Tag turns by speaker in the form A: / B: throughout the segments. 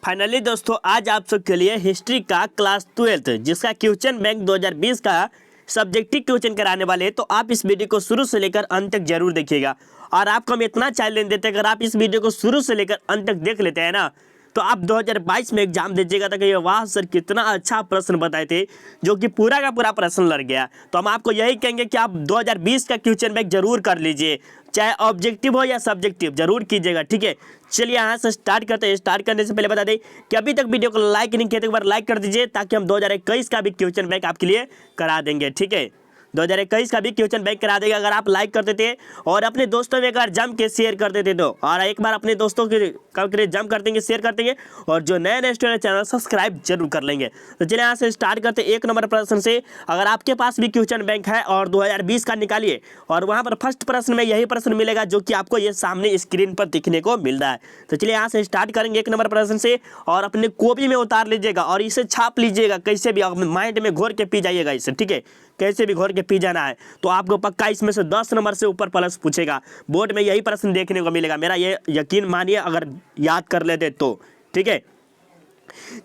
A: Finally दोस्तों आज आप सबके लिए हिस्ट्री का क्लास 12 जिसका क्वेश्चन बैंक 2020 का सब्जेक्टिव क्वेश्चन कराने वाले हैं। तो आप इस वीडियो को शुरू से लेकर अंत तक जरूर देखिएगा। और आपको हम इतना चैलेंज देते हैं, अगर आप इस वीडियो को शुरू से लेकर अंत तक देख लेते हैं ना, तो आप 2022 में एग्जाम दीजिएगा। तो कहिए वाह सर कितना अच्छा प्रश्न बताए थे, जो कि पूरा का पूरा प्रश्न लग गया। तो हम आपको यही कहेंगे कि आप 2020 का क्वेश्चन बैंक जरूर कर लीजिए, चाहे ऑब्जेक्टिव हो या सब्जेक्टिव, जरूर कीजिएगा। ठीक है, चलिए यहाँ से स्टार्ट करते हैं। स्टार्ट करने से पहले बता दें कि अभी तक वीडियो को लाइक नहीं किया तो एक बार लाइक कर दीजिए, ताकि हम 2021 का भी क्वेश्चन बैंक आपके लिए करा देंगे। ठीक है, 2021 का भी क्वेश्चन बैंक करा देगा अगर आप लाइक करते थे और अपने दोस्तों में अगर जम के शेयर कर देते तो। और एक बार अपने दोस्तों के जम कर देंगे, शेयर कर देंगे, और जो नए नए स्टूडेंट चैनल सब्सक्राइब जरूर कर लेंगे। तो चलिए यहाँ से स्टार्ट करते हैं। 1 नंबर प्रश्न से, अगर आपके पास भी क्वेश्चन बैंक है और 2020 का निकालिए, और वहाँ पर फर्स्ट प्रश्न में यही प्रश्न मिलेगा जो कि आपको ये सामने स्क्रीन पर दिखने को मिल रहा है। तो चलिए यहाँ से स्टार्ट करेंगे 1 नंबर प्रश्न से, और अपने कॉपी में उतार लीजिएगा और इसे छाप लीजिएगा, कैसे भी माइंड में घोर के पी जाइएगा इसे। ठीक है, कैसे भी घोर के पी जाना है। तो आपको पक्का इसमें से 10 नंबर से ऊपर प्लस पूछेगा। बोर्ड में यही प्रश्न देखने को मिलेगा, मेरा ये यकीन मानिए अगर याद कर लेते तो। ठीक है,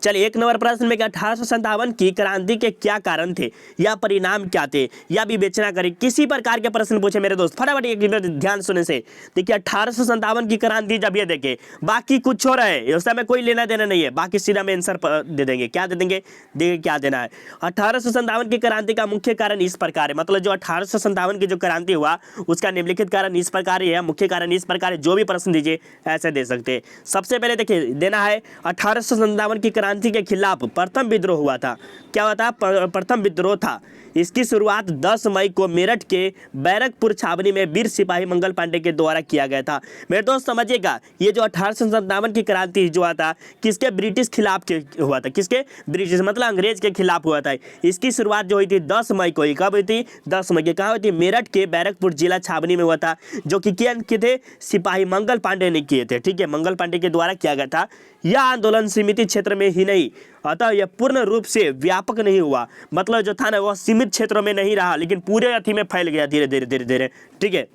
A: चलिए 1 नंबर प्रश्न में 1857 की क्रांति के क्या कारण थे या परिणाम क्या थे या विवेचना करें, किसी प्रकार के प्रश्न पूछे मेरे दोस्त। फटाफट एक मिनट ध्यान सुनने से देखिए, 1857 की क्रांति जब ये देखे, बाकी कुछ हो रहा है उस समय कोई लेना देना नहीं है, बाकी सीधा में आंसर दे देंगे। क्या दे देंगे, देखिए क्या देना है। 1857 की क्रांति का मुख्य कारण इस प्रकार है, मतलब जो 1857 की जो क्रांति हुआ उसका निम्नलिखित कारण इस प्रकार है, मुख्य कारण इस प्रकार है। जो भी प्रश्न दीजिए ऐसे दे सकते हैं। सबसे पहले देखिए देना है 1857 की क्रांति के खिलाफ प्रथम विद्रोह हुआ था। क्या हुआ था? प्रथम विद्रोह था। इसकी शुरुआत 10 मई को मेरठ के बैरकपुर छावनी में वीर सिपाही मंगल पांडे के द्वारा किया गया था। मेरे दोस्त समझिएगा, ये जो 1857 की क्रांति जो हुआ था किसके? ब्रिटिश खिलाफ के हुआ था। किसके? ब्रिटिश मतलब अंग्रेज के खिलाफ हुआ था। इसकी शुरुआत जो हुई थी 10 मई को। कब हुई थी? 10 मई को। कहाँ हुई थी? मेरठ के बैरकपुर जिला छावनी में हुआ था, जो कि किए थे? सिपाही मंगल पांडे ने किए थे। ठीक है, मंगल पांडे के द्वारा किया गया था। यह आंदोलन सीमित क्षेत्र में ही नहीं, अतः यह पूर्ण रूप से व्यापक नहीं हुआ, मतलब जो था ना वह सीमित क्षेत्रों में नहीं रहा, लेकिन पूरे अथी में फैल गया धीरे धीरे धीरे धीरे। ठीक है,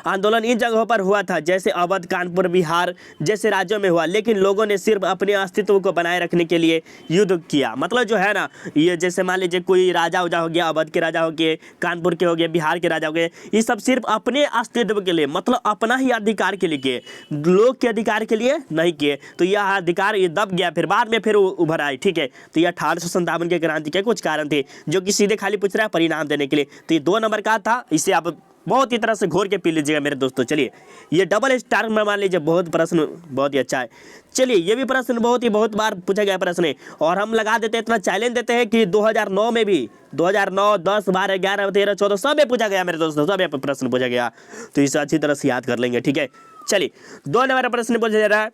A: आंदोलन इन जगहों पर हुआ था जैसे अवध, कानपुर, बिहार जैसे राज्यों में हुआ, लेकिन लोगों ने सिर्फ अपने अस्तित्व को बनाए रखने के लिए युद्ध किया। मतलब जो है ना, ये जैसे मान लीजिए कोई राजा उजा हो गया, अवध के राजा हो गए, कानपुर के हो गए, बिहार के राजा हो गए, ये सब सिर्फ अपने अस्तित्व के लिए, मतलब अपना ही अधिकार के लिए किए, लोग के अधिकार के लिए नहीं किए। तो यह अधिकार ये दब गया, फिर बाद में फिर उभर आई। ठीक है, तो ये 1857 के क्रांति के कुछ कारण थे, जो कि सीधे खाली पूछ रहा है परिणाम देने के लिए। तो ये 2 नंबर का था, इसे आप बहुत ही तरह से घोर के पी लीजिएगा मेरे दोस्तों। चलिए ये डबल स्टार में मान लीजिए, बहुत प्रश्न बहुत ही अच्छा है। चलिए ये भी प्रश्न बहुत बार पूछा गया प्रश्न है, और हम लगा देते हैं, इतना चैलेंज देते हैं कि 2009 में भी 2009, 10, 12, 11, 13, 14 सब में पूछा गया मेरे दोस्तों, सब में प्रश्न पूछा गया। तो इसे अच्छी तरह से याद कर लेंगे। ठीक है, चलिए 2 नंबर प्रश्न पूछा जा रहा है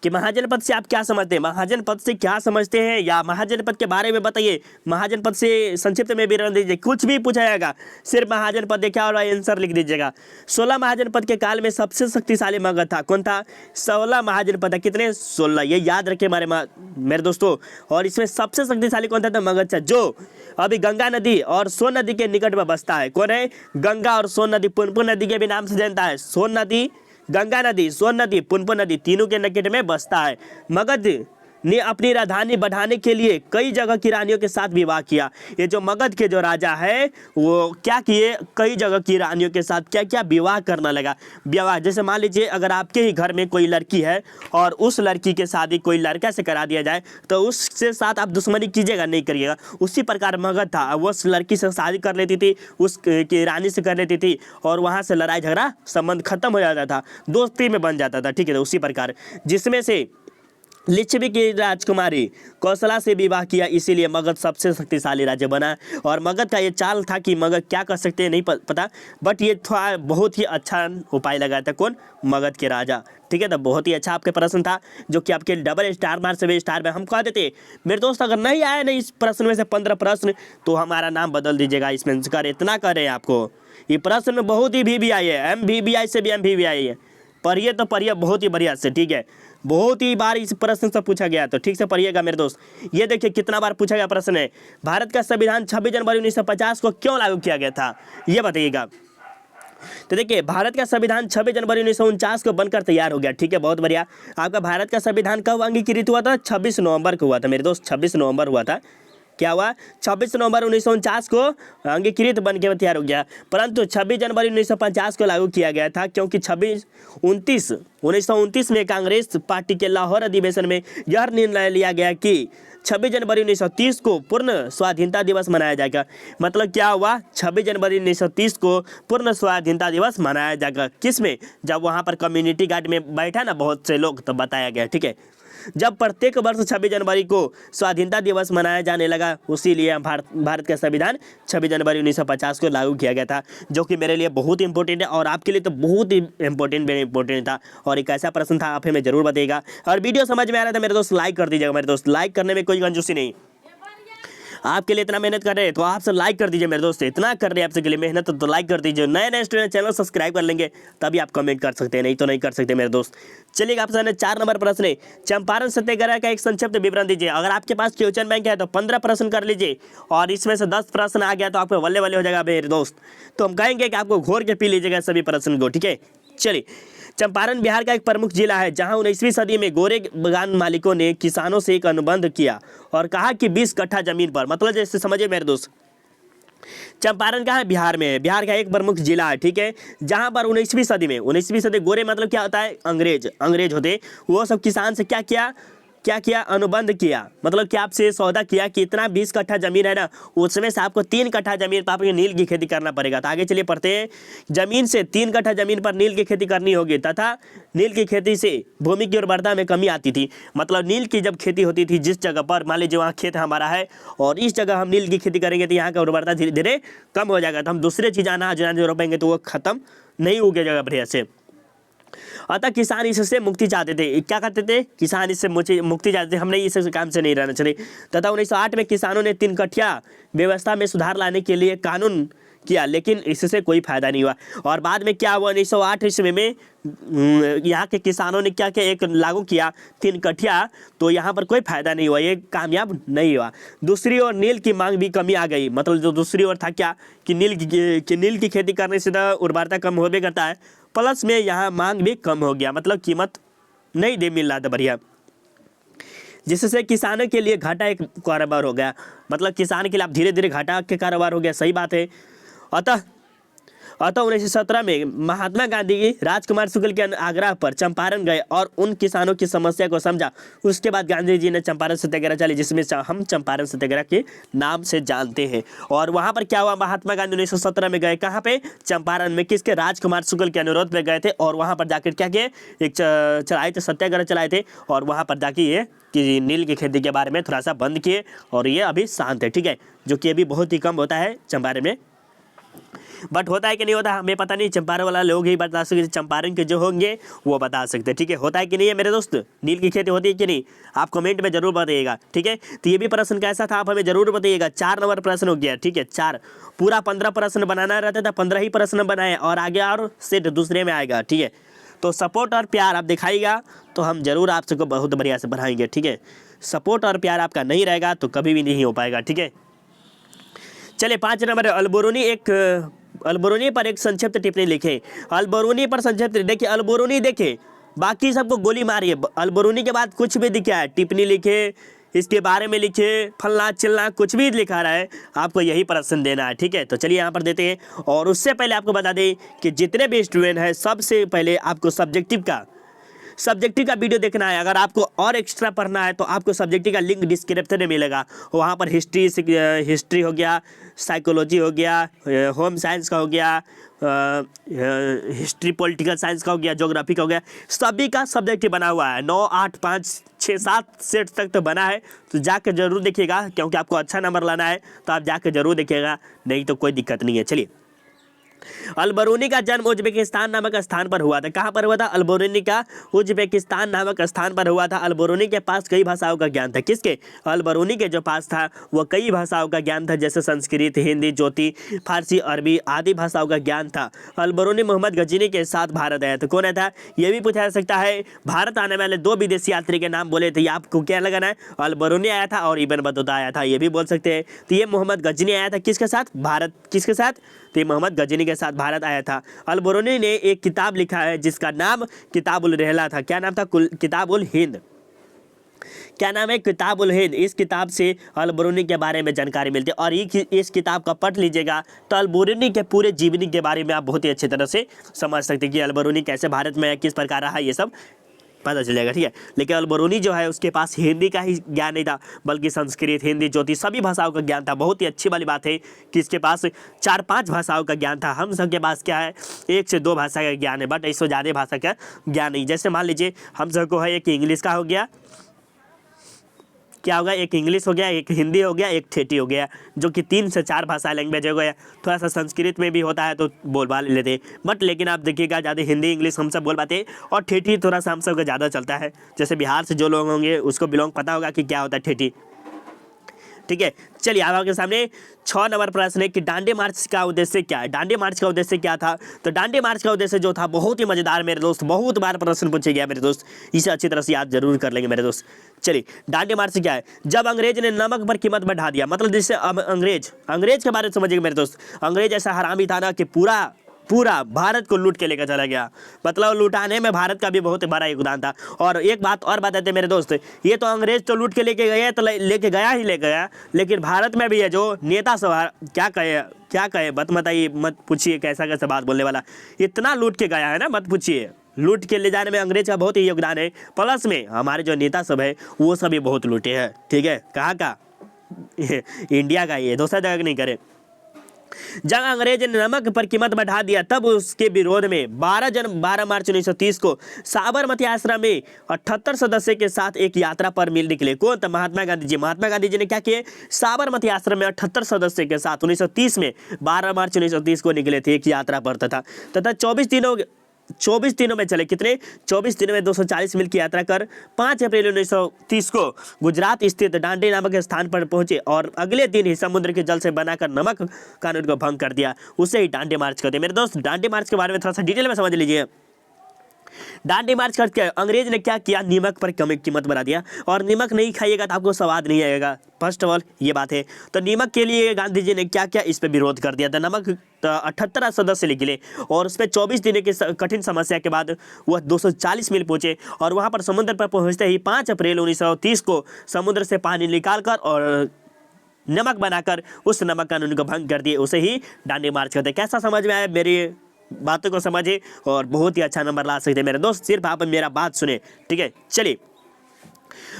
A: कि महाजन पद से आप क्या समझते हैं? महाजन पद से क्या समझते हैं, या महाजन पद के बारे में बताइए। महाजन पद से संक्षिप्त में विवरण दीजिए, कुछ भी पूछा जाएगा, सिर्फ महाजन पद देखा और आंसर लिख दीजिएगा। 16 महाजन पद के काल में सबसे शक्तिशाली मगध था, कौन था? 16 महाजन पद, कितने? 16, ये याद रखे मेरे दोस्तों। और इसमें सबसे शक्तिशाली कौन था? तो मगध था, जो अभी गंगा नदी और सोन नदी के निकट में बसता है। कौन है? गंगा और सोन नदी, पुनपुन नदी के भी नाम से जानता है। सोन नदी, गंगा नदी, सोन नदी, पुनपुन नदी, तीनों के निकट में बसता है। मगध ने अपनी राजधानी बढ़ाने के लिए कई जगह की रानियों के साथ विवाह किया। ये जो मगध के जो राजा है वो क्या किए? कई जगह की रानियों के साथ क्या क्या विवाह करना लगा। विवाह जैसे मान लीजिए अगर आपके ही घर में कोई लड़की है और उस लड़की के शादी कोई लड़का से करा दिया जाए, तो उससे साथ आप दुश्मनी कीजिएगा, नहीं करिएगा। उसी प्रकार मगध था, वो उस लड़की से शादी कर लेती थी, उस की रानी से कर लेती थी, और वहाँ से लड़ाई झगड़ा संबंध खत्म हो जाता था, दोस्ती में बन जाता था। ठीक है, तो उसी प्रकार जिसमें से लिच्छवी की राजकुमारी कौशला से विवाह किया, इसीलिए मगध सबसे शक्तिशाली राज्य बना। और मगध का ये चाल था कि मगध क्या कर सकते हैं नहीं पता, बट ये थोड़ा बहुत ही अच्छा उपाय लगाया था। कौन? मगध के राजा। ठीक है, तो बहुत ही अच्छा आपके प्रश्न था, जो कि आपके डबल स्टार मार्क से भी स्टार में हम कह देते मेरे दोस्त। अगर नहीं आए ना इस प्रश्न में से 15 प्रश्न, तो हमारा नाम बदल दीजिएगा इसमें कर, इतना करें आपको। ये प्रश्न में बहुत ही भी आई है, MVVI से भी MVVI है, पढ़िए तो पढ़िए बहुत ही बढ़िया से। ठीक है, बहुत ही बार इस प्रश्न से पूछा गया, तो ठीक से पढ़िएगा मेरे दोस्त। ये देखिए कितना बार पूछा गया प्रश्न है, भारत का संविधान 26 जनवरी 1950 को क्यों लागू किया गया था, ये बताइएगा। तो देखिए भारत का संविधान 26 जनवरी 1949 को बनकर तैयार हो गया। ठीक है, बहुत बढ़िया। आपका भारत का संविधान कब अंगीकृत हुआ था? 26 नवंबर को हुआ था मेरे दोस्त, 26 नवंबर हुआ था। क्या हुआ? 26 नवंबर 1949 को अंगीकृत बन के तैयार हो गया, परंतु 26 जनवरी 1950 को लागू किया गया था, क्योंकि 1929 में कांग्रेस पार्टी के लाहौर अधिवेशन में यह निर्णय लिया गया कि 26 जनवरी 1930 को पूर्ण स्वाधीनता दिवस मनाया जाएगा। मतलब क्या हुआ? 26 जनवरी 1930 को पूर्ण स्वाधीनता दिवस मनाया जाएगा। किसमें? जब वहाँ पर कम्युनिटी गार्ड में बैठा ना बहुत से लोग, तो बताया गया। ठीक है, जब प्रत्येक वर्ष 26 जनवरी को स्वाधीनता दिवस मनाया जाने लगा, उसीलिए भारत का संविधान 26 जनवरी 1950 को लागू किया गया था, जो कि मेरे लिए बहुत इंपॉर्टेंट है और आपके लिए तो बहुत ही इंपॉर्टेंट था। और एक ऐसा प्रश्न था, आप हमें जरूर बताइएगा। और वीडियो समझ में आ रहा था मेरे दोस्त, लाइक कर दीजिएगा मेरे दोस्त। लाइक करने में कोई कंजूसी नहीं, आपके लिए इतना मेहनत कर रहे हैं तो आप सब लाइक कर दीजिए मेरे दोस्त। इतना कर रहे हैं आपसे के लिए मेहनत, तो लाइक कर दीजिए। नए स्टूडेंट चैनल सब्सक्राइब कर लेंगे तभी आप कमेंट कर सकते हैं, नहीं तो नहीं कर सकते मेरे दोस्त। चलिए आपसे 4 नंबर प्रश्न है, चंपारण सत्याग्रह का एक संक्षिप्त विवरण दीजिए। अगर आपके पास क्वेश्चन बैंक है तो 15 प्रश्न कर लीजिए, और इसमें से 10 प्रश्न आ गया तो आपको वल्ले वल्ले हो जाएगा मेरे दोस्त। तो हम कहेंगे कि आपको घोर के पी लीजिएगा सभी प्रश्न को। ठीक है, चलिए। चंपारण बिहार का एक प्रमुख जिला है, जहां 19वीं सदी में गोरे बागान मालिकों ने किसानों से एक अनुबंध किया और कहा कि 20 कट्ठा जमीन पर, मतलब जैसे समझिए मेरे दोस्त, चंपारण कहाँ है? बिहार में है। बिहार का एक प्रमुख जिला है। ठीक है, जहां पर 19वीं सदी में, 19वीं सदी, गोरे मतलब क्या होता है? अंग्रेज होते। वो सब किसान से क्या किया? अनुबंध किया। मतलब कि आपसे सौदा किया कि इतना 20 कट्ठा जमीन है ना, उसमें से आपको 3 कट्ठा जमीन पर आपको नील की खेती करना पड़ेगा। तो आगे चलिए पढ़ते हैं। जमीन से 3 कट्ठा जमीन पर नील की खेती करनी होगी, तथा नील की खेती से भूमि की उर्वरता में कमी आती थी। मतलब नील की जब खेती होती थी, जिस जगह पर मान लीजिए वहाँ खेत हमारा है और इस जगह हम नील की खेती करेंगे तो यहाँ का उर्वरता धीरे धीरे कम हो जाएगा, तो हम दूसरे चीज़ अनाज रोपेंगे तो वो खत्म नहीं उगेगा बढ़िया से। अतः किसान इससे मुक्ति चाहते थे। क्या करते थे? किसान इससे मुक्ति चाहते थे, हमने इस काम से नहीं रहना चाहिए। तथा 1908 में किसानों ने 3 कट्ठा व्यवस्था में सुधार लाने के लिए कानून किया, लेकिन इससे कोई फायदा नहीं हुआ। और बाद में क्या हुआ? 1908 ईस्वी में यहाँ के किसानों ने क्या एक लागू किया, 3 कट्ठा, तो यहाँ पर कोई फायदा नहीं हुआ, ये कामयाब नहीं हुआ। दूसरी ओर नील की मांग भी कमी आ गई। मतलब जो दूसरी ओर था क्या कि नील की खेती करने से तो उर्वरता कम होबे करता है, प्लस में यहाँ मांग भी कम हो गया, मतलब कीमत नहीं दे मिल रहा था बढ़िया, जिससे किसानों के लिए घाटा एक कारोबार हो गया। मतलब किसान के लिए अब धीरे धीरे घाटा के कारोबार हो गया। सही बात है। अतः 1917 में महात्मा गांधी राजकुमार शुक्ल के आग्रह पर चंपारण गए और उन किसानों की समस्या को समझा। उसके बाद गांधी जी ने चंपारण सत्याग्रह चली, जिसमें हम चंपारण सत्याग्रह के नाम से जानते हैं। और वहां पर क्या हुआ? महात्मा गांधी 1917 में गए कहाँ पे? चंपारण में। किसके? राजकुमार शुक्ल के अनुरोध पे गए थे, और वहां पर जाकर क्या किए? एक चलाए थे, सत्याग्रह चलाए थे, और वहां पर जाके ये कि नील की खेती के बारे में थोड़ा सा बंद किए, और ये अभी शांत है। ठीक है, जो कि अभी बहुत ही कम होता है चंपारण में, बट होता है कि नहीं होता हमें पता नहीं, चंपारण वाला लोग ही बता सकते, चंपारण के जो होंगे वो बता सकते हैं। ठीक है, होता है कि नहीं है मेरे दोस्त? नील की खेती होती है कि नहीं? आप कमेंट में जरूर बताइएगा। ठीक है, तो ये भी प्रश्न कैसा था आप हमें जरूर बताइएगा। 4 नंबर प्रश्न हो गया। ठीक है, 4, पूरा 15 प्रश्न बनाना रहता था, 15 ही प्रश्न बनाए, और आगे और सेट दूसरे में आएगा। ठीक है, तो सपोर्ट और प्यार आप दिखाइएगा तो हम जरूर आप सबको बहुत बढ़िया से बढ़ाएंगे। ठीक है, सपोर्ट और प्यार आपका नहीं रहेगा तो कभी भी नहीं हो पाएगा। ठीक है, चलिए 5 नंबर, अल्बरूनी पर एक संक्षिप्त टिप्पणी लिखे। अल्बरूनी पर संक्षिप्त देखिए, अल्बरूनी देखिए, बाकी सबको गोली मारी है, अल्बरूनी के बाद कुछ भी दिखा है, टिप्पणी लिखे, इसके बारे में लिखे, फलना चिलना कुछ भी लिखा रहा है, आपको यही प्रश्न देना है। ठीक है, तो चलिए यहाँ पर देते हैं। और उससे पहले आपको बता दें कि जितने भी स्टूडेंट हैं सबसे पहले आपको सब्जेक्टिव का वीडियो देखना है। अगर आपको और एक्स्ट्रा पढ़ना है तो आपको सब्जेक्टिव का लिंक डिस्क्रिप्शन में मिलेगा। वहाँ पर हिस्ट्री हो गया, साइकोलॉजी हो गया, होम साइंस का हो गया, हिस्ट्री पॉलिटिकल साइंस का हो गया, ज्योग्राफी का हो गया, सभी का सब्जेक्टिव बना हुआ है। 9, 8, 5, 6, 7 सेट तक तो बना है, तो जाकर जरूर देखिएगा, क्योंकि आपको अच्छा नंबर लाना है तो आप जाकर जरूर देखिएगा, नहीं तो कोई दिक्कत नहीं है। चलिए, अल्बरूनी का जन्म उज्बेकिस्तान नामक स्थान पर हुआ था। कहाँ पर हुआ था? अल्बरूनी का उज्बेकिस्तान नामक स्थान पर हुआ था। अल्बरूनी के पास कई भाषाओं का ज्ञान था। किसके? अल्बरूनी के जो पास था वो कई भाषाओं का ज्ञान था, जैसे संस्कृत, हिंदी, ज्योति, फारसी, अरबी आदि भाषाओं का ज्ञान था। अल्बरूनी मोहम्मद गजनी के साथ भारत आया था। कौन आया था? ये भी पूछा जा सकता है। भारत आने वाले 2 विदेशी यात्री के नाम बोले थे, आपको क्या लगाना है? अल्बरूनी आया था और इब्न बतूता आया था, ये भी बोल सकते हैं। तो ये मोहम्मद गजनी आया था किसके साथ? भारत। किसके साथ? तो ये मोहम्मद गजनी के साथ भारत आया था। अल-बरूनी ने एक किताब लिखा है जिसका नाम किताबुल रहला था। क्या नाम था? किताबुल हिंद। क्या नाम है? किताबुल हिंद। इस किताब से अल-बरूनी के बारे में जानकारी मिलती है और इस किताब का पढ़ लीजिएगा तो अल-बरूनी के पूरे जीवनी के बारे में आप बहुत ही अच्छी तरह से समझ सकते हैं कि अल-बरूनी कैसे भारत में किस प्रकार रहा, ये सब पता चल जाएगा। ठीक है, लेकिन अल-बरूनी जो है उसके पास हिंदी का ही ज्ञान नहीं था, बल्कि संस्कृत, हिंदी, ज्योतिष सभी भाषाओं का ज्ञान था। बहुत ही अच्छी वाली बात है कि इसके पास 4-5 भाषाओं का ज्ञान था। हम सब के पास क्या है, 1 से 2 भाषा का ज्ञान है, बट इससे ज़्यादा भाषा का ज्ञान नहीं। जैसे मान लीजिए हम सबको है एक इंग्लिश का हो गया, क्या होगा, एक इंग्लिश हो गया, एक हिंदी हो गया, एक ठेठी हो गया, जो कि 3 से 4 भाषा लैंग्वेज हो गया। थोड़ा सा संस्कृत में भी होता है तो बोल पा लेते, बट लेकिन आप देखिएगा ज़्यादा हिंदी इंग्लिश हम सब बोल पाते हैं और ठेठी थोड़ा सा हम सब का ज़्यादा चलता है। जैसे बिहार से जो लोग होंगे उसको बिलोंग पता होगा कि क्या होता है ठेठी। ठीक है, चलिए अब आपके सामने 6 नंबर प्रश्न है कि डांडी मार्च का उद्देश्य क्या है। डांडी मार्च का उद्देश्य क्या था? तो डांडी मार्च का उद्देश्य जो था बहुत ही मजेदार मेरे दोस्त, बहुत बार प्रश्न पूछे गया मेरे दोस्त, इसे अच्छी तरह से याद जरूर कर लेंगे मेरे दोस्त। चलिए, डांडी मार्च क्या है? जब अंग्रेज ने नमक पर कीमत बढ़ा दिया, मतलब जैसे अब अंग्रेज के बारे में समझिएगा मेरे दोस्त। अंग्रेज ऐसा हरामी था ना कि पूरा भारत को लूट के लेकर चला गया, मतलब लुटाने में भारत का भी बहुत बड़ा योगदान था। और एक बात और बताते मेरे दोस्त, ये तो अंग्रेज तो लूट के लेके गए तो लेके गया, लेकिन भारत में भी है जो नेता सब, क्या कहे मत बताइए, मत पूछिए कैसा बात बोलने वाला, इतना लूट के गया है ना, मत पूछिए। लूट के ले जाने में अंग्रेज का बहुत ही योगदान है, प्लस में हमारे जो नेता सब है वो सभी बहुत लूटे हैं। ठीक है, कहाँ का? इंडिया का, ये दूसरा जगह नहीं करे। जब अंग्रेज ने नमक पर कीमत बढ़ा दिया तब उसके विरोध में 12 मार्च 1930 को साबरमती आश्रम में 78 सदस्य के साथ एक यात्रा पर मिल निकले। कौन? तो महात्मा गांधी जी। महात्मा गांधी जी ने क्या किए? साबरमती आश्रम में 78 सदस्य के साथ 1930 में 12 मार्च 1930 को निकले थे एक यात्रा पर, तथा 24 दिनों में चले। कितने? 24 दिनों में 240 मील की यात्रा कर 5 अप्रैल 1930 को गुजरात स्थित डांडी नामक स्थान पर पहुंचे और अगले दिन ही समुद्र के जल से बनाकर नमक कानून को भंग कर दिया। उसे ही डांडी मार्च कहते हैं। मेरे दोस्त, डांडी मार्च के बारे में थोड़ा सा डिटेल में समझ लीजिए। डांडी मार्च करके अंग्रेज ने क्या किया? नमक पर कीमत बढ़ा दिया, और नमक नहीं खाइएगा तो आपको स्वाद नहीं आएगा, फर्स्ट ऑफ ऑल ये बात है। तो नमक के लिए गांधी जी ने क्या किया? इस पे विरोध कर दिया था। नमक 78 सदस्य निकले और उस पर 24 दिन की कठिन समस्या के बाद वह 240 मील पहुंचे और वहां पर समुद्र पर पहुंचते ही 5 अप्रैल 1930 को समुद्र से पानी निकालकर और नमक बनाकर उस नमक कानून को भंग कर दिए। उसे ही डांडी मार्च कहते हैं। कैसा समझ में आया? मेरी बातों को समझे और बहुत ही अच्छा नंबर ला सकते हैं मेरे दोस्त, सिर्फ आप मेरा बात सुने। ठीक है, चलिए,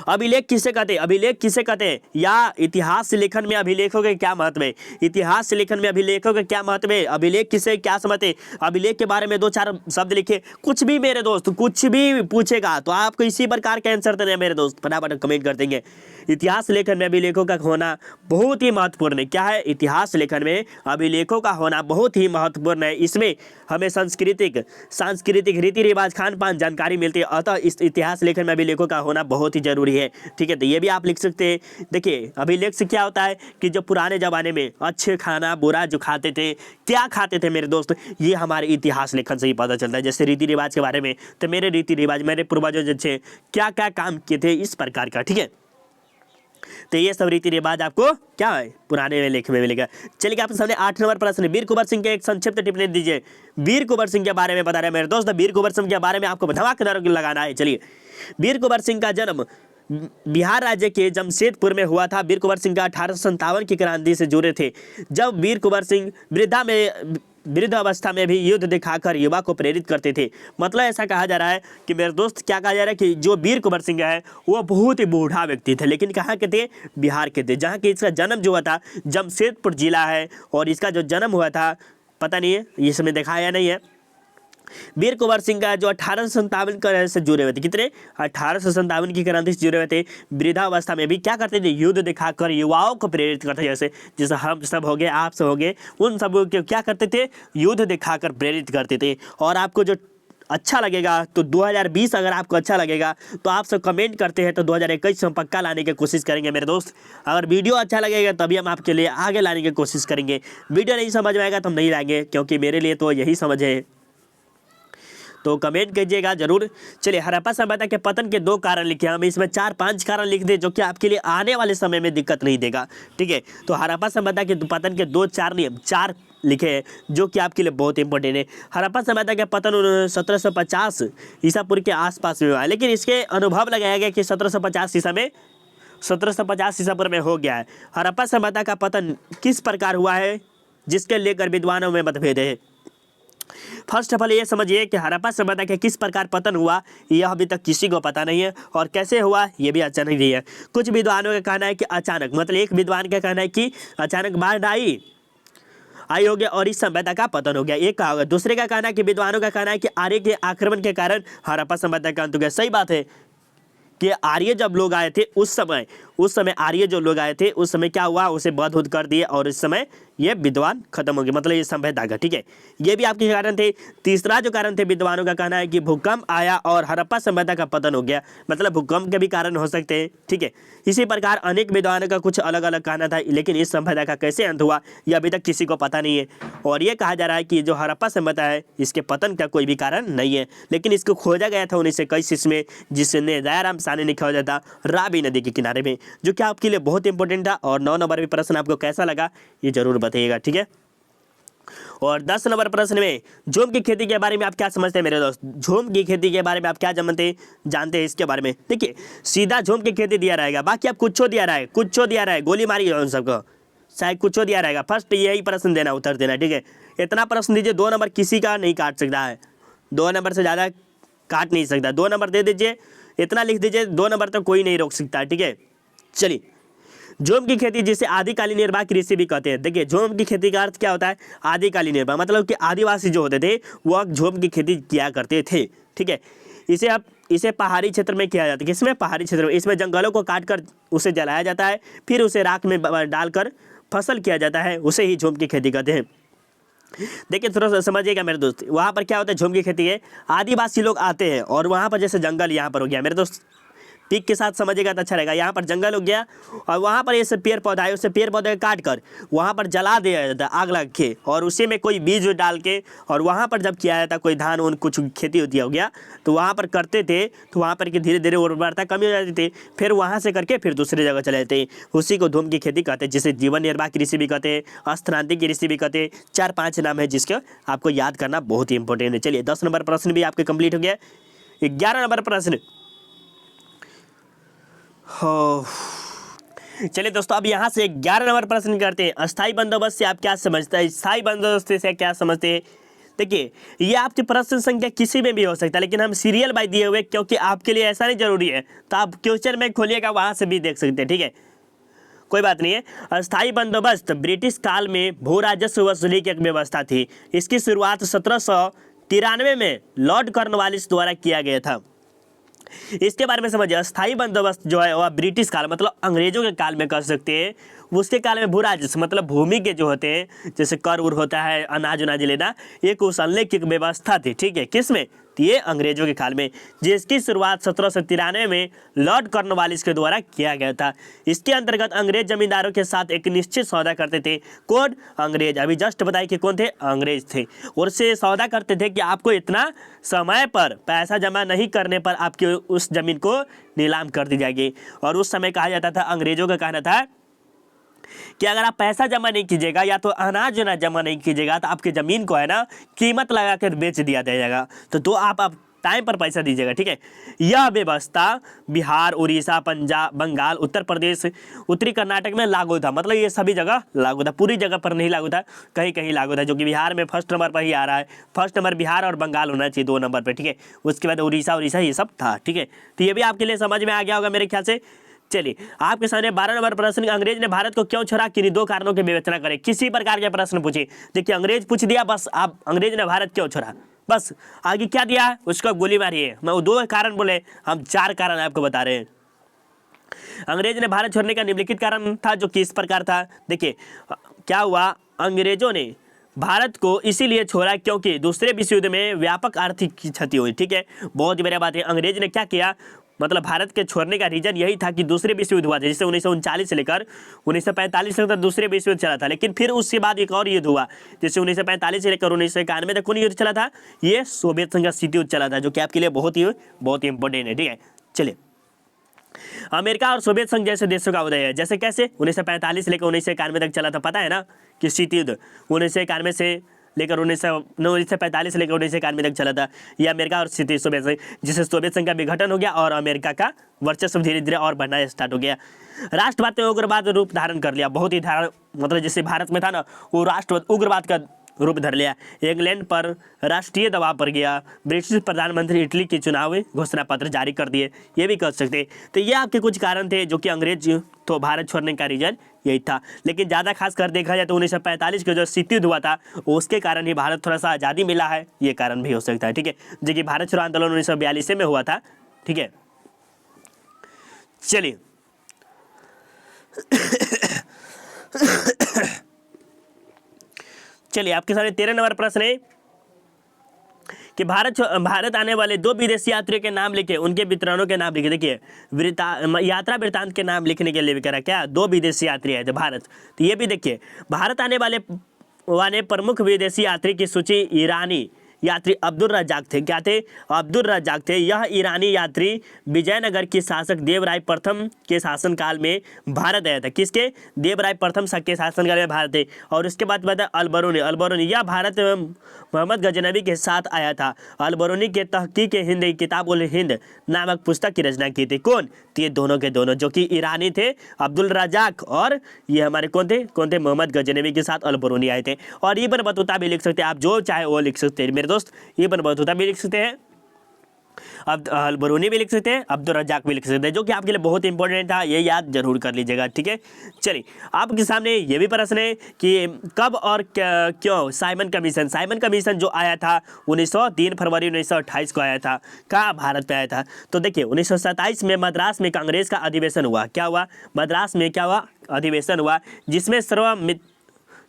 A: अभिलेख किसे कहते हैं? अभिलेख किसे कहते हैं? या इतिहास लेखन में अभिलेखों के क्या महत्व है? इतिहास लेखन में अभिलेखों का क्या महत्व है? अभिलेख किसे क्या समझते हैं? अभिलेख के बारे में 2-4 शब्द लिखे। कुछ भी मेरे दोस्त, कुछ भी पूछेगा तो आपको इसी प्रकार का आंसर देना है मेरे दोस्त, फटाफट कमेंट कर देंगे। इतिहास लेखन में अभिलेखों का होना बहुत ही महत्वपूर्ण है। क्या है? इतिहास लेखन में अभिलेखों का होना बहुत ही महत्वपूर्ण है। इसमें हमें सांस्कृतिक रीति रिवाज, खान पान जानकारी मिलती है, अतः इस इतिहास लेखन में अभिलेखों का होना बहुत ही जरूरी है। ठीक है, तो ये भी आप लिख सकते हैं। देखिए, अभिलेख से क्या होता है कि जो पुराने जमाने में अच्छे खाना बुरा जो खाते थे, क्या खाते थे मेरे दोस्त, ये हमारे इतिहास लेखन से ही पता चलता है। जैसे रीति रिवाज के बारे में, तो मेरे रीति रिवाज, मेरे पूर्वजों जैसे क्या क्या काम किए थे, इस प्रकार का। ठीक है, तो ये सब रीति रिवाज आपको क्या है पुराने लेख में मिलेगा। चलिए, आपके सामने 8 नंबर प्रश्न है। वीर कुंवर सिंह के एक संक्षिप्त टिप्पणी दीजिए। वीर कुंवर सिंह के बारे में बता रहे हैं मेरे दोस्त, वीर कुंवर सिंह के बारे में आपको धमाकेदार लगाना है। चलिए, वीर कुंवर सिंह का जन्म बिहार राज्य के जमशेदपुर में हुआ था। वीर कुंवर सिंह का 1857 की क्रांति से जुड़े थे। जब वीर कुंवर सिंह वृद्ध अवस्था में भी युद्ध दिखाकर युवा को प्रेरित करते थे। मतलब ऐसा कहा जा रहा है कि मेरे दोस्त, क्या कहा जा रहा है कि जो वीर कुंवर सिंह है वो बहुत ही बूढ़ा व्यक्ति थे, लेकिन कहाँ के थे? बिहार के थे, जहाँ कि इसका जन्म जो हुआ था जमशेदपुर जिला है, और इसका जो जन्म हुआ था पता नहीं है, इसमें दिखाया नहीं है। वीर कुंवर सिंह का जो 1857 से जुड़े हुए थे, कितने? 1857 की क्रांति से जुड़े हुए थे। वृद्धावस्था में भी क्या करते थे? युद्ध दिखाकर युवाओं को प्रेरित करते, जैसे हम सब हो गए, आप सब हो गए, उन सब को क्या करते थे? युद्ध दिखाकर प्रेरित करते थे। और आपको जो अच्छा लगेगा तो 2020 अगर आपको अच्छा लगेगा तो आप सब कमेंट करते हैं तो 2021 हम पक्का लाने की कोशिश करेंगे मेरे दोस्त। अगर वीडियो अच्छा लगेगा तभी हम आपके लिए आगे लाने की कोशिश करेंगे। वीडियो नहीं समझ में आएगा तो हम नहीं लाएंगे, क्योंकि मेरे लिए तो यही समझ है, तो कमेंट कीजिएगा जरूर। चलिए, हड़प्पा सभ्यता के पतन के 2 कारण लिखे। हम इसमें 4-5 कारण लिख दें जो कि आपके लिए आने वाले समय में दिक्कत नहीं देगा। ठीक है, तो हड़प्पा सभ्यता के पतन के 2-4 नियम, 4 लिखे हैं जो कि आपके लिए बहुत इंपॉर्टेंट है। हड़प्पा सभ्यता का पतन 1750 ईसा पूर्व के आसपास में हुआ है, लेकिन इसके अनुभव लगाया गया कि 1750 ईसा पूर्व में हो गया है। हड़प्पा सभ्यता का पतन किस प्रकार हुआ है जिसके लेकर विद्वानों में मतभेद है। फर्स्ट ऑफ ऑल ये समझिए कि हड़प्पा सभ्यता के किस प्रकार पतन हुआ यह अभी तक किसी को पता नहीं है, और कैसे हुआ ये भी अचानक नहीं है। कुछ विद्वानों का कहना है कि अचानक, मतलब एक विद्वान का कहना है कि अचानक बाढ़ आई हो गया और इस सभ्यता का पतन हो गया, एक कहा होगा। दूसरे का कहना है कि विद्वानों का कहना है कि आर्य के आक्रमण के कारण हड़प्पा सभ्यता का अंत हो गया। सही बात है कि आर्य जब लोग आए थे उस समय आर्य जो लोग आए थे उस समय क्या हुआ, उसे बध कर दिए और इस समय ये विद्वान खत्म हो गए, मतलब ये सभ्यता का। ठीक है, ये भी आपके कारण थे। तीसरा जो कारण थे विद्वानों का कहना है कि भूकंप आया और हड़प्पा सभ्यता का पतन हो गया, मतलब भूकंप के भी कारण हो सकते हैं। ठीक है, इसी प्रकार अनेक विद्वानों का कुछ अलग अलग कहना था, लेकिन इस सभ्यता का कैसे अंत हुआ यह अभी तक किसी को पता नहीं है। और ये कहा जा रहा है कि जो हड़प्पा सभ्यता है इसके पतन का कोई भी कारण नहीं है, लेकिन इसको खोजा गया था 1921 में, जिसने दयाराम साहनी ने खोजा था रावी नदी के किनारे में, जो कि आपके लिए बहुत इंपॉर्टेंट था। और 9 नंबर भी प्रश्न आपको कैसा लगा ये जरूर बताइएगा। ठीक है, और 10 नंबर प्रश्न में झूम की खेती के बारे में आप क्या समझते हैं मेरे दोस्त। झूम की खेती के बारे में आप क्या जानते हैं इसके बारे में। देखिए, सीधा झूम की खेती दिया रहेगा, बाकी आप कुछ दिया रहा है, गोली मारी उन सबको, शायद कुछ दिया रहेगा। फर्स्ट यही प्रश्न देना, उत्तर देना। ठीक है, इतना प्रश्न दीजिए, 2 नंबर किसी का नहीं काट सकता है, 2 नंबर से ज़्यादा काट नहीं सकता। 2 नंबर दे दीजिए, इतना लिख दीजिए, 2 नंबर तो कोई नहीं रोक सकता। ठीक है, चलिए, झूम की खेती जिसे आदिकालीन निर्वाह कृषि भी कहते हैं। देखिए, झूम की खेती का अर्थ क्या होता है, आदिकालीन निर्वाह, मतलब कि आदिवासी जो होते थे वह झूम की खेती किया करते थे। ठीक है, इसे पहाड़ी क्षेत्र में किया जाता है। किसमें, पहाड़ी क्षेत्र में। इसमें जंगलों को काटकर उसे जलाया जाता है, फिर उसे राख में डालकर फसल किया जाता है, उसे ही झूम की खेती कहते हैं। देखिए, थोड़ा सा समझिएगा मेरे दोस्त, वहाँ पर क्या होता है, झूम की खेती है, आदिवासी लोग आते हैं और वहाँ पर जैसे जंगल यहाँ पर हो गया मेरे दोस्त, पिक के साथ समझिएगा तो अच्छा रहेगा। यहाँ पर जंगल हो गया और वहाँ पर ये सब पेड़ पौधा है, उससे पेड़ पौधे काट कर वहाँ पर जला दिया जाता है, आग लग के, और उसी में कोई बीज डाल के, और वहाँ पर जब किया जाता, कोई धान उन कुछ खेती होती हो गया तो वहाँ पर करते थे, तो वहाँ पर कि धीरे धीरे उर्वरता कमी हो जाती थी, फिर वहाँ से करके फिर दूसरी जगह चले जाते हैं, उसी को झूम की खेती कहते हैं, जिसे जीवन निर्वाह कृषि भी कहते हैं, अस्थानांतरित कृषि भी कहते हैं। 4-5 नाम है जिसको आपको याद करना बहुत ही इंपॉर्टेंट है। चलिए, 10 नंबर प्रश्न भी आपके कंप्लीट हो गया। 11 नंबर प्रश्न, चलिए दोस्तों, अब यहाँ से 11 नंबर प्रश्न करते हैं। अस्थाई बंदोबस्त से आप क्या समझते हैं, स्थायी बंदोबस्त से क्या समझते हैं। देखिए, ये आपकी प्रश्न संख्या किसी में भी हो सकता है, लेकिन हम सीरियल बाय दिए हुए, क्योंकि आपके लिए ऐसा नहीं जरूरी है, तो आप क्वेश्चन में खोलिएगा, वहाँ से भी देख सकते हैं। ठीक है, कोई बात नहीं है। अस्थाई बंदोबस्त ब्रिटिश काल में भू राजस्व वसूली की एक व्यवस्था थी। इसकी शुरुआत 1793 में लॉर्ड कॉर्नवालिस द्वारा किया गया था। इसके बारे में समझिए, अस्थाई बंदोबस्त जो है वह ब्रिटिश काल, मतलब अंग्रेजों के काल में कर सकते हैं। उसके काल में भू राजस्व, मतलब भूमि के जो होते हैं, जैसे कर उर होता है, अनाज उनाज लेना, एक उछलने की व्यवस्था थी। ठीक है, किसमें, ये अंग्रेजों के काल में, जिसकी शुरुआत 1793 में लॉर्ड कॉर्नवालिस के द्वारा किया गया था। इसके अंतर्गत अंग्रेज जमींदारों के साथ एक निश्चित सौदा करते थे। कौन, अंग्रेज। अभी जस्ट बताइए कि कौन थे, अंग्रेज थे। और से सौदा करते थे कि आपको इतना समय पर पैसा जमा नहीं करने पर आपकी उस जमीन को नीलाम कर दी जाएगी। और उस समय कहा जाता था, अंग्रेजों का कहना था कि अगर आप पैसा जमा नहीं कीजिएगा या तो अनाज ना जमा नहीं कीजिएगा तो आपकी ज़मीन को है ना कीमत लगा कर बेच दिया जाएगा। तो आप टाइम पर पैसा दीजिएगा। ठीक है, यह व्यवस्था बिहार, उड़ीसा, पंजाब, बंगाल, उत्तर प्रदेश, उत्तरी कर्नाटक में लागू था। मतलब ये सभी जगह लागू था, पूरी जगह पर नहीं लागू था, कहीं कहीं लागू था, जो कि बिहार में फर्स्ट नंबर पर ही आ रहा है। फर्स्ट नंबर बिहार और बंगाल होना चाहिए 2 नंबर पर। ठीक है, उसके बाद उड़ीसा ये सब था। ठीक है, तो ये भी आपके लिए समझ में आ गया होगा मेरे ख्याल से। चलिए, आपके सामने 12 नंबर प्रश्न, अंग्रेज ने भारत को क्यों छोड़ा, किन्हीं 2 कारणों की विवेचना करें। किसी प्रकार के प्रश्न पूछिए। देखिए, अंग्रेज पूछ दिया, बस आप अंग्रेज ने भारत क्यों छोड़ा, बस आगे क्या दिया है उसको गोली मारिए। मैं वो 2 कारण बोले, हम 4 कारण आपको बता रहे हैं। अंग्रेज ने भारत छोड़ने का निम्नलिखित कारण था, जो कि इस प्रकार था। देखिए, क्या हुआ, अंग्रेजों ने भारत को इसीलिए छोड़ा क्योंकि दूसरे विश्व युद्ध में व्यापक आर्थिक क्षति हुई। ठीक है, बहुत ही बढ़िया बात है। अंग्रेज ने क्या किया, मतलब भारत के छोड़ने का रीजन यही था कि दूसरे विश्व युद्ध हुआ था, जिससे 1939 से लेकर 1945 तक दूसरे विश्व युद्ध चला था। लेकिन फिर उसके बाद एक और युद्ध हुआ, जिससे 1945 से लेकर 1991 तक कौन युद्ध चला था, ये सोवियत संघ का शीत युद्ध चला था, जो कि आपके लिए बहुत ही इंपॉर्टेंट है। ठीक है, चलिए, अमेरिका और सोवियत संघ जैसे देशों का उदय है। जैसे कैसे 1945 से लेकर 1991 तक चला था, पता है ना कि शीत युद्ध 1991 से लेकर 1945 से लेकर 1991 तक चला था। यह अमेरिका और सोवियत संघ, जिससे सोवियत संघ का विघटन हो गया और अमेरिका का वर्चस्व धीरे धीरे और बढ़ना स्टार्ट हो गया। राष्ट्रवाद ने उग्रवाद रूप धारण कर लिया, बहुत ही मतलब जैसे भारत में था ना, वो राष्ट्रवाद उग्रवाद का रूप धर लिया। इंग्लैंड पर राष्ट्रीय दबाव पड़ गया। ब्रिटिश प्रधानमंत्री इटली के चुनावी घोषणा पत्र जारी कर दिए, ये भी कर सकते। तो ये आपके कुछ कारण थे जो कि अंग्रेज तो भारत छोड़ने का रीजन यही था। लेकिन ज़्यादा खास कर देखा जाए तो 1945 के जो शीत युद्ध हुआ था उसके कारण ही भारत थोड़ा सा आज़ादी मिला है, ये कारण भी हो सकता है। ठीक है, जो कि भारत छोड़ो आंदोलन 1942 में हुआ था। ठीक है, चलिए चलिए आपके सामने 13 नंबर प्रश्न है कि भारत आने वाले 2 विदेशी यात्रियों के नाम लिखे, उनके वितरणों के नाम लिखे। देखिए यात्रा वृत्तांत के नाम लिखने के लिए भी करा क्या, 2 विदेशी यात्री आए थे भारत। तो ये भी देखिए, भारत आने वाले प्रमुख विदेशी यात्री की सूची ईरानी यात्री अब्दुल रज्जाक थे। क्या थे? अब्दुल रज्जाक थे। यह ईरानी यात्री विजयनगर के शासक देवराय प्रथम के शासनकाल में भारत आया था। किसके? देवराय प्रथम के शासनकाल में भारत थे। और उसके बाद बताया अलबरूनी यह भारत मोहम्मद गजनवी के साथ आया था। अलबरूनी के तहकीक हिंद किताब उल हिंद नामक पुस्तक की रचना की थी। कौन? तो ये दोनों के दोनों जो कि ईरानी थे, अब्दुल रज्जाक, और ये हमारे कौन थे? मोहम्मद गजनवी के साथ अलबरूनी आए थे। और इब्न बतूता भी लिख सकते हैं, आप जो चाहे वो लिख सकते हैं मेरे दोस्त। इब्न बतूता भी लिख सकते हैं, अब अलबरूनी भी लिख सकते हैं, अब्दुल रज्जाक भी लिख सकते हैं, जो कि आपके लिए बहुत इंपॉर्टेंट था, ये याद जरूर कर लीजिएगा। ठीक है, चलिए आपके सामने ये भी प्रश्न है कि कब और क्यों साइमन कमीशन जो आया था 3 फरवरी 1928 को आया था, कहाँ? भारत में आया था। तो देखिए 1927 में मद्रास में कांग्रेस का अधिवेशन हुआ। क्या हुआ? मद्रास में क्या हुआ? अधिवेशन हुआ, जिसमें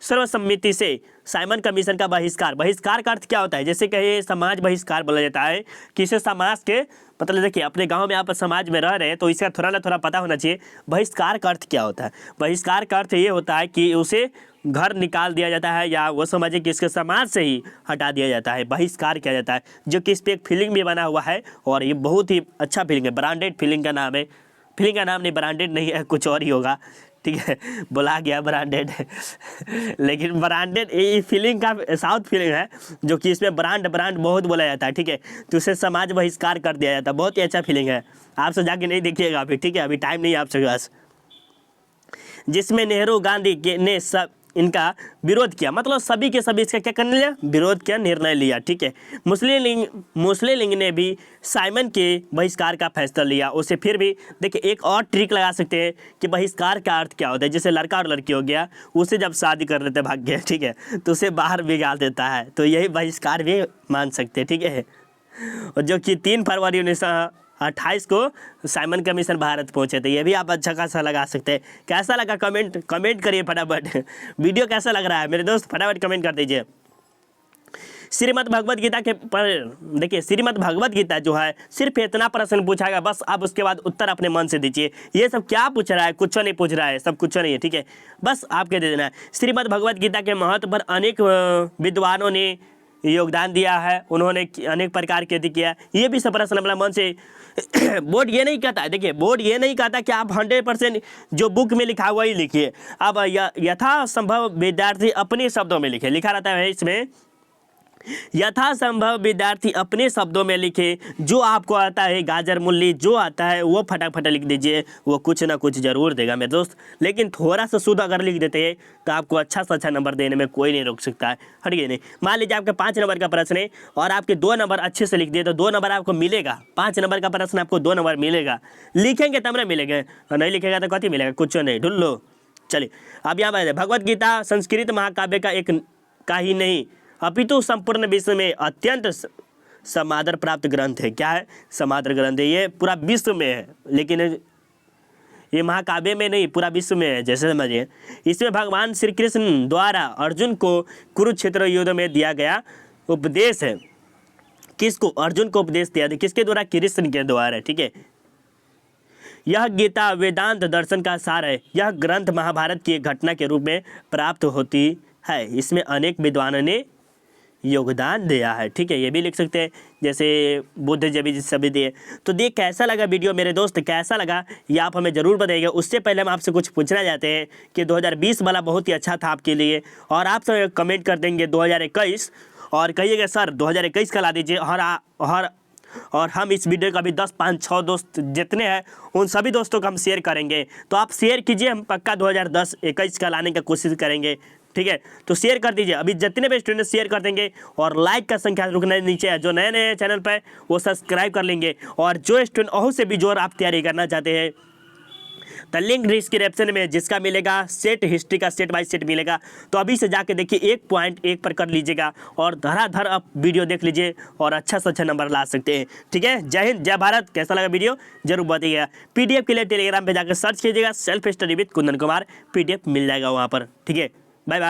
A: सर्वसम्मति से साइमन कमीशन का बहिष्कार का अर्थ क्या होता है? जैसे कहे समाज बहिष्कार बोला जाता है, किसी समाज के मतलब देखिए अपने गांव में आप समाज में रह रहे हैं तो इसका थोड़ा ना थोड़ा पता होना चाहिए बहिष्कार का अर्थ क्या होता है। बहिष्कार का अर्थ ये होता है कि उसे घर निकाल दिया जाता है या वो समझिए कि इसके समाज से ही हटा दिया जाता है, बहिष्कार किया जाता है। जो कि इस पर एक फिल्म भी बना हुआ है और ये बहुत ही अच्छा फिल्म है, ब्रांडेड फिल्म का नाम है। फिल्म का नाम नहीं, ब्रांडेड नहीं है, कुछ और ही होगा। ठीक है, बोला गया ब्रांडेड लेकिन ब्रांडेड ये फिल्म का साउथ फिल्म है जो कि इसमें ब्रांड बहुत बोला जाता है। ठीक है, तो उसे समाज बहिष्कार कर दिया जाता है। बहुत ही अच्छा फिल्म है, आप सब जाके नहीं देखिएगा अभी। ठीक है, अभी टाइम नहीं है आप सबके पास। जिसमें नेहरू गांधी ने सब इनका विरोध किया, मतलब सभी के सभी इसका क्या करने लिया? विरोध किया, निर्णय लिया। ठीक है, मुस्लिम लीग ने भी साइमन के बहिष्कार का फैसला लिया। उसे फिर भी देखिए एक और ट्रिक लगा सकते हैं कि बहिष्कार का अर्थ क्या होता है। जैसे लड़का और लड़की हो गया, उसे जब शादी कर लेते भाग्य, ठीक है, तो उसे बाहर बिगाड़ देता है, तो यही बहिष्कार भी मान सकते हैं। ठीक है, और जो कि 3 फरवरी 1928 को साइमन कमीशन भारत पहुंचे थे, ये भी आप अच्छा खासा लगा सकते हैं। कैसा लगा कमेंट करिए फटाफट। वीडियो कैसा लग रहा है मेरे दोस्त, फटाफट कमेंट कर दीजिए। श्रीमद् भगवद गीता के पर देखिए, श्रीमद् भगवद गीता जो है सिर्फ इतना प्रश्न पूछाएगा बस, आप उसके बाद उत्तर अपने मन से दीजिए। ये सब क्या पूछ रहा है? कुछ नहीं पूछ रहा है, सब कुछ नहीं है। ठीक है, बस आपके दे देना है। श्रीमद् भगवद गीता के महत्व पर अनेक विद्वानों ने योगदान दिया है, उन्होंने अनेक प्रकार के किया। ये भी सब प्रश्न अपना मन से बोर्ड ये नहीं कहता है, देखिए बोर्ड ये नहीं कहता कि आप 100% जो बुक में लिखा हुआ ही लिखिए। अब यथासंभव विद्यार्थी अपने शब्दों में लिखे, लिखा रहता है इसमें, यथासंभव विद्यार्थी अपने शब्दों में लिखे। जो आपको आता है गाजर मूली जो आता है वो फटाफट लिख दीजिए, वो कुछ ना कुछ जरूर देगा मेरे दोस्त। लेकिन थोड़ा सा शुद्ध अगर लिख देते हैं तो आपको अच्छा से अच्छा नंबर देने में कोई नहीं रोक सकता है। हटिए नहीं, मान लीजिए आपका 5 नंबर का प्रश्न है और आपके 2 नंबर अच्छे से लिख दिए तो 2 नंबर आपको मिलेगा। 5 नंबर का प्रश्न आपको 2 नंबर मिलेगा, लिखेंगे तब ना मिलेगा, और नहीं लिखेगा तो कथी मिलेगा? कुछ नहीं, ढूंढ लो। चलिए अब यहाँ पर भगवद गीता संस्कृत महाकाव्य का ही नहीं अपितु संपूर्ण विश्व में अत्यंत समादर प्राप्त ग्रंथ है। क्या है? समादर ग्रंथ है, ये पूरा विश्व में है, लेकिन ये महाकाव्य में नहीं, पूरा विश्व में है। जैसे समझिए, इसमें भगवान श्री कृष्ण द्वारा अर्जुन को कुरुक्षेत्र युद्ध में दिया गया उपदेश है। किसको? अर्जुन को उपदेश दिया था, किसके द्वारा? कृष्ण के द्वारा। ठीक है, यह गीता वेदांत दर्शन का सार है। यह ग्रंथ महाभारत की एक घटना के रूप में प्राप्त होती है। इसमें अनेक विद्वानों ने योगदान दिया है। ठीक है, ये भी लिख सकते हैं, जैसे बुद्ध जब सभी दिए। तो देख कैसा लगा वीडियो मेरे दोस्त, कैसा लगा ये आप हमें ज़रूर बताइएगा। उससे पहले हम आपसे कुछ पूछना चाहते हैं कि 2020 वाला बहुत ही अच्छा था आपके लिए, और आप सब कमेंट कर देंगे 2021 और कहिएगा सर 2021 का ला दीजिए। और हम इस वीडियो का भी 10, 5, 6 दोस्त जितने हैं उन सभी दोस्तों को हम शेयर करेंगे। तो आप शेयर कीजिए, हम पक्का 2010-21 का लाने का कोशिश करेंगे। ठीक है, तो शेयर कर दीजिए, अभी जितने भी स्टूडेंट शेयर कर देंगे, और लाइक का संख्या रुकने नीचे है। जो नए नए चैनल पर वो सब्सक्राइब कर लेंगे, और जो स्टूडेंट और से भी जोर आप तैयारी करना चाहते हैं तो लिंक डिस्क्रिप्शन में जिसका मिलेगा सेट हिस्ट्री का सेट बाय सेट मिलेगा। तो अभी से जाके देखिए 1.1 पर कर लीजिएगा, और धड़ाधड़ आप वीडियो देख लीजिए और अच्छा से अच्छा नंबर ला सकते हैं। ठीक है, जय हिंद, जय भारत। कैसा लगा वीडियो जरूर बताइएगा। पीडीएफ के लिए टेलीग्राम पे जाकर सर्च कीजिएगा self study with Kundan Kumar, PDF मिल जाएगा वहाँ पर। ठीक है, बाय बाय।